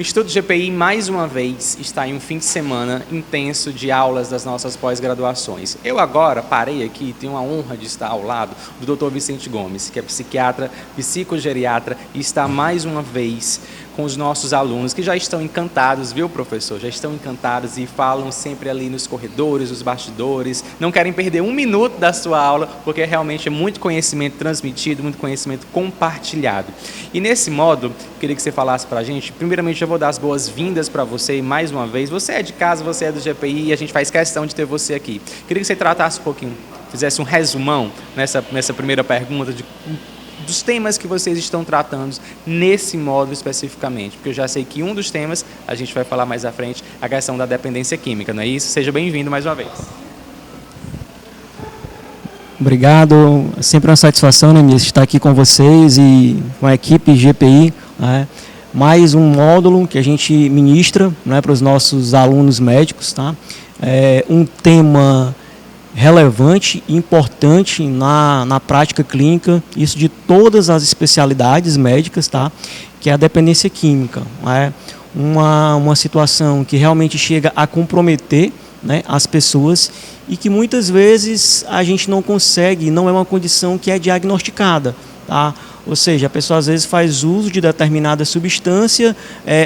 O Instituto GPI, mais uma vez, está em um fim de semana intenso de aulas das nossas pós-graduações. Eu agora parei aqui e tenho a honra de estar ao lado do Dr. Vicente Gomes, que é psiquiatra, psicogeriatra, e está mais uma vez com os nossos alunos, que já estão encantados, viu, professor? Já estão encantados e falam sempre ali nos corredores, nos bastidores, não querem perder um minuto da sua aula, porque realmente é muito conhecimento transmitido, muito conhecimento compartilhado. E nesse modo, queria que você falasse para a gente, primeiramente eu vou dar as boas-vindas para você, e mais uma vez, você é de casa, você é do GPI, e a gente faz questão de ter você aqui. Queria que você tratasse um pouquinho, fizesse um resumão nessa primeira pergunta dos temas que vocês estão tratando nesse módulo especificamente, porque eu já sei que um dos temas, a gente vai falar mais à frente, a questão da dependência química, não é isso? Seja bem-vindo mais uma vez. Obrigado, é sempre uma satisfação, né, estar aqui com vocês e com a equipe GPI, né? Mais um módulo que a gente ministra, né, para os nossos alunos médicos, tá? É um tema relevante e importante na prática clínica, isso de todas as especialidades médicas, tá? Que é a dependência química. É uma situação que realmente chega a comprometer, né, as pessoas e que muitas vezes a gente não consegue, não é uma condição que é diagnosticada, tá? Ou seja, a pessoa às vezes faz uso de determinada substância,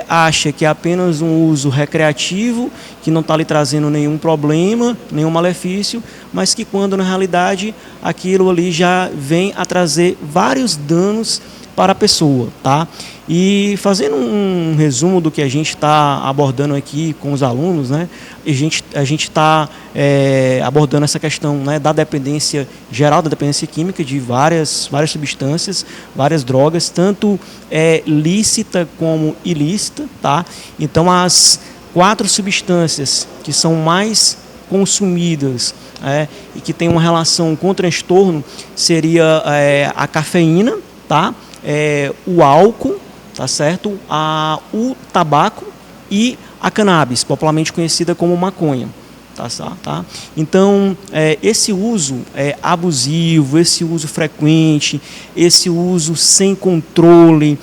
acha que é apenas um uso recreativo, que não está lhe trazendo nenhum problema, nenhum malefício, mas que quando na realidade aquilo ali já vem a trazer vários danos para a pessoa, tá? E fazendo um resumo do que a gente está abordando aqui com os alunos, né? A gente está abordando essa questão, né, da dependência geral, da dependência química de várias substâncias, várias drogas, tanto lícita como ilícita, tá? Então as 4 substâncias que são mais consumidas e que tem uma relação com o transtorno seria a cafeína, tá? O álcool, tá certo? O tabaco e a cannabis, popularmente conhecida como maconha. Tá? Então, esse uso abusivo, esse uso frequente, esse uso sem controle,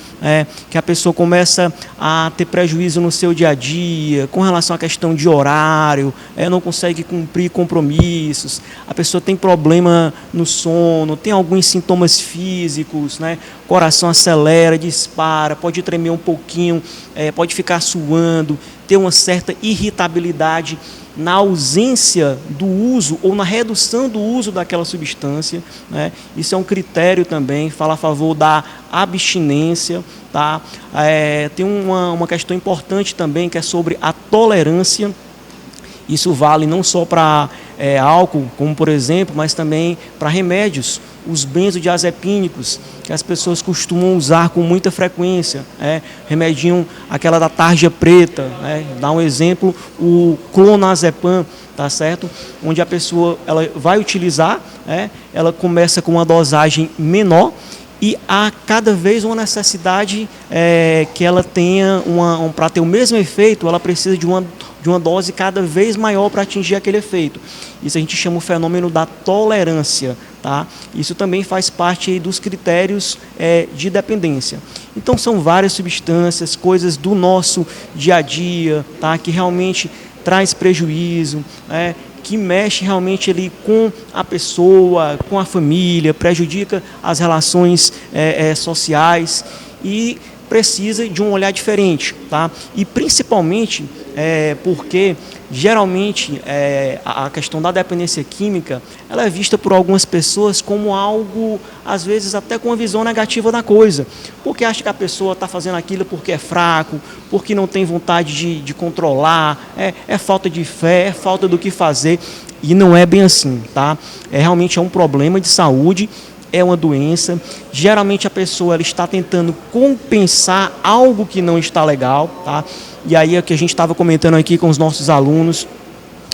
que a pessoa começa a ter prejuízo no seu dia a dia, com relação à questão de horário, não consegue cumprir compromissos, a pessoa tem problema no sono, tem alguns sintomas físicos, né? Coração acelera, dispara, pode tremer um pouquinho, pode ficar suando, ter uma certa irritabilidade na ausência do uso ou na redução do uso daquela substância, né? Isso é um critério também, fala a favor da abstinência, tá? Tem uma questão importante também que é sobre a tolerância. Isso vale não só para álcool, como por exemplo, mas também para remédios, os benzodiazepínicos, que as pessoas costumam usar com muita frequência, remedinho, aquela da tarja preta, dá um exemplo, o clonazepam, tá certo? Onde a pessoa ela vai utilizar, ela começa com uma dosagem menor e há cada vez uma necessidade que ela tenha, para ter o mesmo efeito, ela precisa de uma dose cada vez maior para atingir aquele efeito. Isso a gente chama o fenômeno da tolerância, tá? Isso também faz parte aí dos critérios de dependência. Então são várias substâncias, coisas do nosso dia a dia, tá? Que realmente traz prejuízo, que mexe realmente ali com a pessoa, com a família, prejudica as relações sociais e precisa de um olhar diferente, tá? E principalmente porque geralmente a questão da dependência química ela é vista por algumas pessoas como algo, às vezes até com uma visão negativa da coisa, porque acha que a pessoa está fazendo aquilo porque é fraco, porque não tem vontade de controlar, é falta de fé, é falta do que fazer, e não é bem assim, tá? Realmente é um problema de saúde, é uma doença, geralmente a pessoa ela está tentando compensar algo que não está legal, tá? E aí é o que a gente estava comentando aqui com os nossos alunos,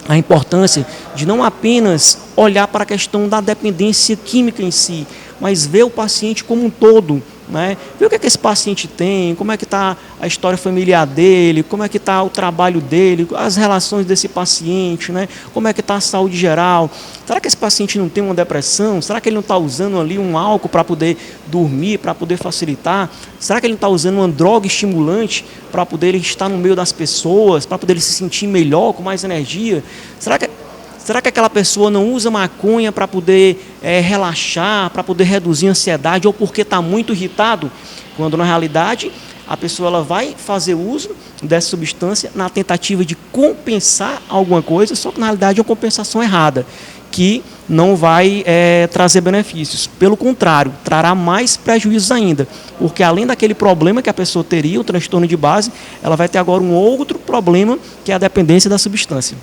a importância de não apenas olhar para a questão da dependência química em si, mas ver o paciente como um todo, né? Ver o que é que esse paciente tem, como é que está a história familiar dele, como é que está o trabalho dele, as relações desse paciente, né? Como é que está a saúde geral. Será que esse paciente não tem uma depressão? Será que ele não está usando ali um álcool para poder dormir, para poder facilitar? Será que ele não está usando uma droga estimulante para poder ele estar no meio das pessoas, para poder ele se sentir melhor, com mais energia? Será que aquela pessoa não usa maconha para poder relaxar, para poder reduzir a ansiedade, ou porque está muito irritado? Quando, na realidade, a pessoa ela vai fazer uso dessa substância na tentativa de compensar alguma coisa, só que, na realidade, é uma compensação errada, que não vai trazer benefícios. Pelo contrário, trará mais prejuízos ainda, porque além daquele problema que a pessoa teria, o transtorno de base, ela vai ter agora um outro problema, que é a dependência da substância.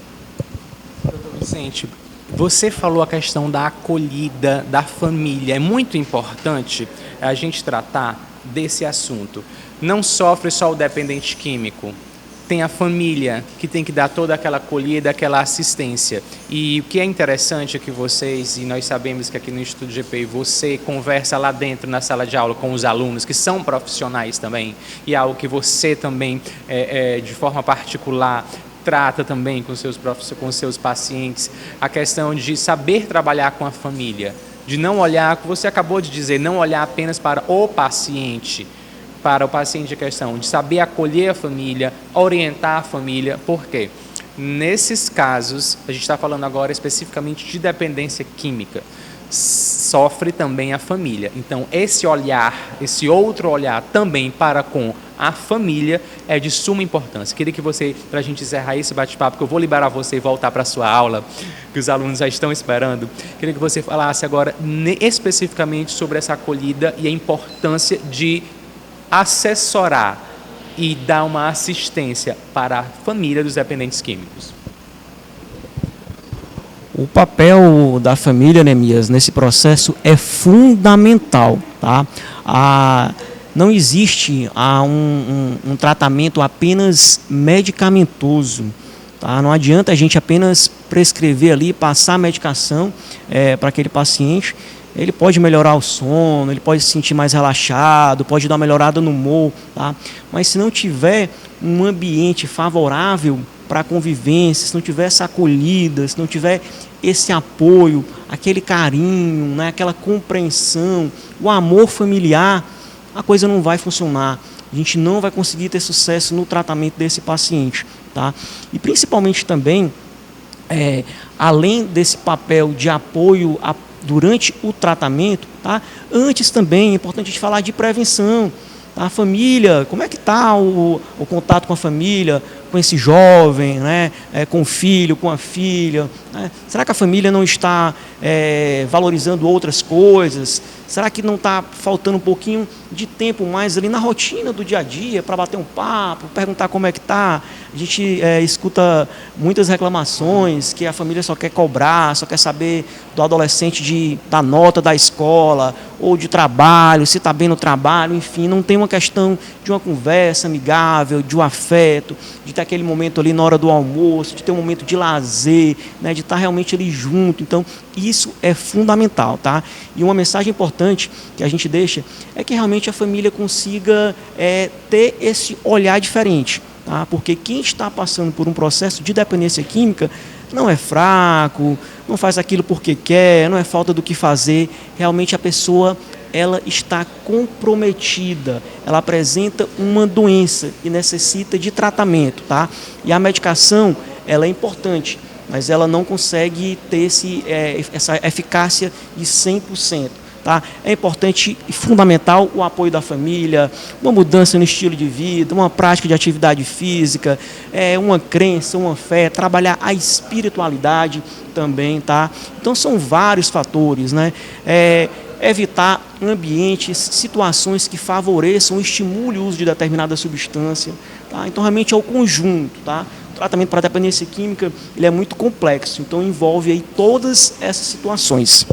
Vicente, você falou a questão da acolhida da família. É muito importante a gente tratar desse assunto. Não sofre só o dependente químico. Tem a família que tem que dar toda aquela acolhida, aquela assistência. E o que é interessante é que vocês, e nós sabemos que aqui no Instituto GPI, você conversa lá dentro na sala de aula com os alunos, que são profissionais também, e é algo que você também, de forma particular, trata também com seus pacientes, a questão de saber trabalhar com a família, de não olhar, como você acabou de dizer, não olhar apenas para o paciente em questão, de saber acolher a família, orientar a família. Por quê? Nesses casos, a gente está falando agora especificamente de dependência química, sofre também a família. Então, esse olhar, esse outro olhar também para com a família é de suma importância. Queria que você, para a gente encerrar esse bate-papo, que eu vou liberar você e voltar para a sua aula, que os alunos já estão esperando, queria que você falasse agora especificamente sobre essa acolhida e a importância de assessorar e dar uma assistência para a família dos dependentes químicos. O papel da família, Neemias, nesse processo é fundamental, tá? Não existe um tratamento apenas medicamentoso, tá? Não adianta a gente apenas prescrever ali, passar a medicação para aquele paciente. Ele pode melhorar o sono, ele pode se sentir mais relaxado, pode dar uma melhorada no humor, tá? Mas se não tiver um ambiente favorável para a convivência, se não tiver essa acolhida, se não tiver esse apoio, aquele carinho, né, aquela compreensão, o amor familiar, a coisa não vai funcionar. A gente não vai conseguir ter sucesso no tratamento desse paciente, tá? E principalmente também, além desse papel de apoio durante o tratamento, tá? Antes também é importante a gente falar de prevenção. A família, como é que está o contato com a família, com esse jovem, né? Com o filho, com a filha, né? Será que a família não está valorizando outras coisas? Será que não está faltando um pouquinho de tempo mais ali na rotina do dia a dia para bater um papo, perguntar como é que está? A gente escuta muitas reclamações que a família só quer cobrar, só quer saber do adolescente da nota da escola ou de trabalho, se está bem no trabalho, enfim, não tem uma questão de uma conversa amigável, de um afeto, de ter aquele momento ali na hora do almoço, de ter um momento de lazer, né, de estar realmente ali junto. Então, isso é fundamental, tá? E uma mensagem importante que a gente deixa é que realmente a família consiga ter esse olhar diferente, tá? Porque quem está passando por um processo de dependência química não é fraco, não faz aquilo porque quer, não é falta do que fazer. Realmente a pessoa, ela está comprometida, ela apresenta uma doença e necessita de tratamento, tá? E a medicação, ela é importante, mas ela não consegue ter essa eficácia de 100%. Tá? É importante e fundamental o apoio da família, uma mudança no estilo de vida, uma prática de atividade física, uma crença, uma fé, trabalhar a espiritualidade também. Tá? Então são vários fatores, né? Evitar ambientes, situações que favoreçam, estimulem o uso de determinada substância. Tá? Então realmente é o conjunto. Tá? O tratamento para a dependência química ele é muito complexo, então envolve aí todas essas situações.